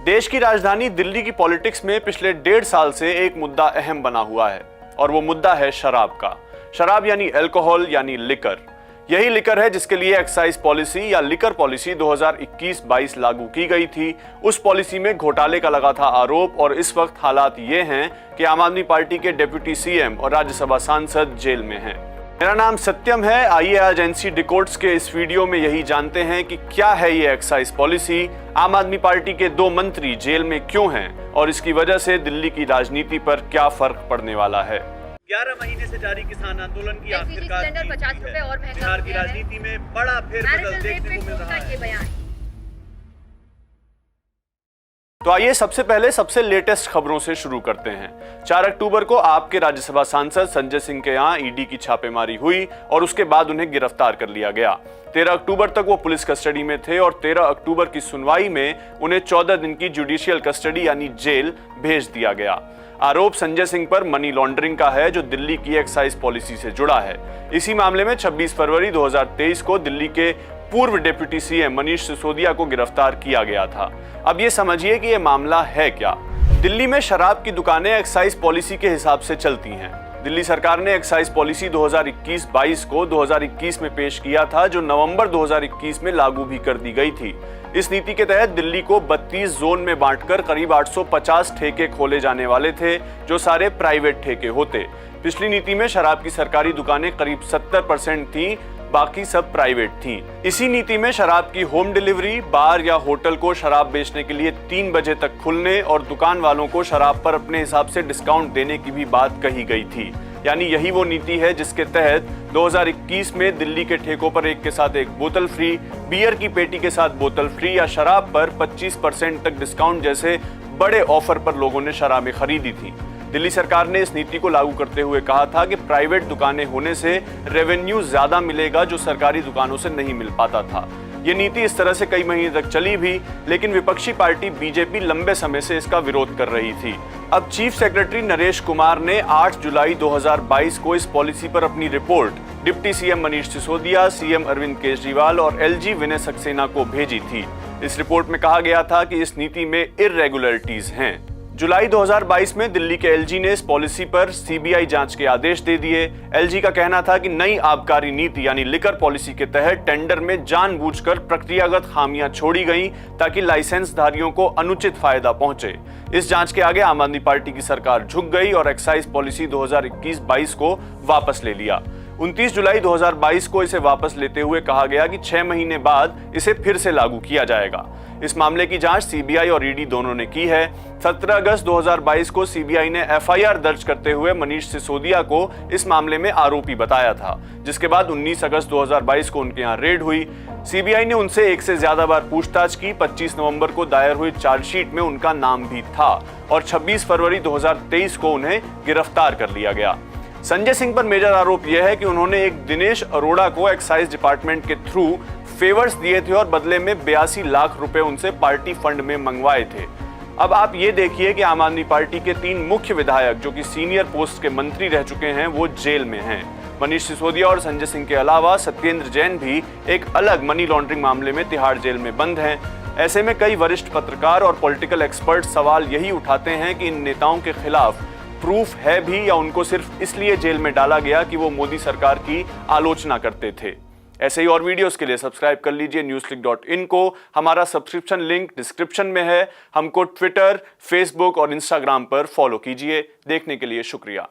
देश की राजधानी दिल्ली की पॉलिटिक्स में पिछले 1.5 साल से एक मुद्दा अहम बना हुआ है और वो मुद्दा है शराब का। शराब यानी अल्कोहल यानी लिकर। यही लिकर है जिसके लिए एक्साइज पॉलिसी या लिकर पॉलिसी 2021-22 लागू की गई थी। उस पॉलिसी में घोटाले का लगा था आरोप और इस वक्त हालात ये हैं कि आम आदमी पार्टी के डिप्टी सीएम और राज्यसभा सांसद जेल में हैं। मेरा नाम सत्यम है। आइए आज एनसी डिकोड्स के इस वीडियो में यही जानते हैं कि क्या है ये एक्साइज पॉलिसी, आम आदमी पार्टी के 2 मंत्री जेल में क्यों हैं और इसकी वजह से दिल्ली की राजनीति पर क्या फर्क पड़ने वाला है। 11 महीने से जारी किसान आंदोलन की आखिरकार सिलेंडर 50 रुपए और महंगा बिहार की राजनीति में बड़ा फेरबदल देखने को मिल रहा है। तो आइए सबसे पहले सबसे लेटेस्ट खबरों से शुरू करते हैं। 4 अक्टूबर को आपके राज्यसभा सांसद संजय सिंह के यहाँ ईडी की छापेमारी हुई और उसके बाद उन्हें गिरफ्तार कर लिया गया। 13 अक्टूबर तक वो पुलिस कस्टडी में थे और 13 अक्टूबर की सुनवाई में उन्हें 14 दिन की जुडिशियल कस्टडी यानी जेल भेज दिया गया। आरोप संजय सिंह पर मनी लॉन्ड्रिंग का है जो दिल्ली की एक्साइज पॉलिसी से जुड़ा है। इसी मामले में 26 फरवरी 2023 को दिल्ली के पूर्व डिप्टी सीएम मनीष सिसोदिया को गिरफ्तार किया गया था। अब ये समझिए कि ये मामला है क्या। दिल्ली में शराब की दुकानें एक्साइज पॉलिसी के हिसाब से चलती हैं। दिल्ली सरकार ने एक्साइज पॉलिसी 2021-22 को 2021 में पेश किया था जो नवंबर 2021 में लागू भी कर दी गई थी। इस नीति के तहत दिल्ली को 32 जोन में बांटकर करीब 850 ठेके खोले जाने वाले थे जो सारे प्राइवेट ठेके होते। पिछली नीति में शराब की सरकारी दुकानें करीब 70% थी, बाकी सब प्राइवेट थी। इसी नीति में शराब की होम डिलीवरी, बार या होटल को शराब बेचने के लिए 3 बजे तक खुलने और दुकान वालों को शराब पर अपने हिसाब से डिस्काउंट देने की भी बात कही गई थी। यानी यही वो नीति है जिसके तहत 2021 में दिल्ली के ठेकों पर एक के साथ एक बोतल फ्री, बियर की पेटी के साथ बोतल फ्री या शराब पर 25% तक डिस्काउंट जैसे बड़े ऑफर पर लोगों ने शराबें खरीदी थी। दिल्ली सरकार ने इस नीति को लागू करते हुए कहा था कि प्राइवेट दुकानें होने से रेवेन्यू ज्यादा मिलेगा जो सरकारी दुकानों से नहीं मिल पाता था। ये नीति इस तरह से कई महीने तक चली भी, लेकिन विपक्षी पार्टी बीजेपी लंबे समय से इसका विरोध कर रही थी। अब चीफ सेक्रेटरी नरेश कुमार ने 8 जुलाई 2022 को इस पॉलिसी पर अपनी report deputy CM Manish Sisodia, CM Arvind Kejriwal और एलजी विनय सक्सेना को भेजी थी। इस रिपोर्ट में कहा गया था कि इस नीति में इर्रेगुलरिटीज हैं। जुलाई 2022 में दिल्ली के एलजी ने इस पॉलिसी पर सीबीआई जांच के आदेश दे दिए। एलजी का कहना था कि नई आबकारी नीति यानी लिकर पॉलिसी के तहत टेंडर में जानबूझकर प्रक्रियागत खामियां छोड़ी गईं ताकि लाइसेंसधारियों को अनुचित फायदा पहुंचे। इस जांच के आगे आम आदमी पार्टी की सरकार झुक गई और एक्साइज पॉलिसी 2021-22 को वापस ले लिया। 29 जुलाई 2022 को इसे वापस लेते हुए कहा गया कि 6 महीने बाद इसे फिर से लागू किया जाएगा। इस मामले की जांच सीबीआई और ईडी दोनों ने की है। 17 अगस्त 2022 को सीबीआई ने एफआईआर दर्ज करते हुए मनीष सिसोदिया को इस मामले में आरोपी बताया था, जिसके बाद 19 अगस्त 2022 को उनके यहाँ रेड हुई। सीबीआई ने उनसे एक से ज्यादा बार पूछताछ की। 25 नवंबर को दायर हुई चार्जशीट में उनका नाम भी था और 26 फरवरी 2023 को उन्हें गिरफ्तार कर लिया गया। संजय सिंह पर मेजर आरोप यह है कि उन्होंने एक दिनेश अरोड़ा को एक्साइज डिपार्टमेंट के थ्रू फेवर्स दिए थे और बदले में 82 लाख रुपए उनसे पार्टी फंड में मंगवाए थे। अब आप ये देखिए कि आम आदमी पार्टी के 3 मुख्य विधायक जो कि सीनियर पोस्ट के मंत्री रह चुके हैं वो जेल में हैं। मनीष सिसोदिया और संजय सिंह के अलावा सत्येंद्र जैन भी एक अलग मनी लॉन्ड्रिंग मामले में तिहाड़ जेल में बंद हैं। ऐसे में कई वरिष्ठ पत्रकार और पॉलिटिकल एक्सपर्ट सवाल यही उठाते हैं कि इन नेताओं के खिलाफ प्रूफ है भी या उनको सिर्फ इसलिए जेल में डाला गया कि वो मोदी सरकार की आलोचना करते थे। ऐसे ही और वीडियोस के लिए सब्सक्राइब कर लीजिए newsclick.in को। हमारा सब्सक्रिप्शन लिंक डिस्क्रिप्शन में है। हमको ट्विटर, फेसबुक और इंस्टाग्राम पर फॉलो कीजिए। देखने के लिए शुक्रिया।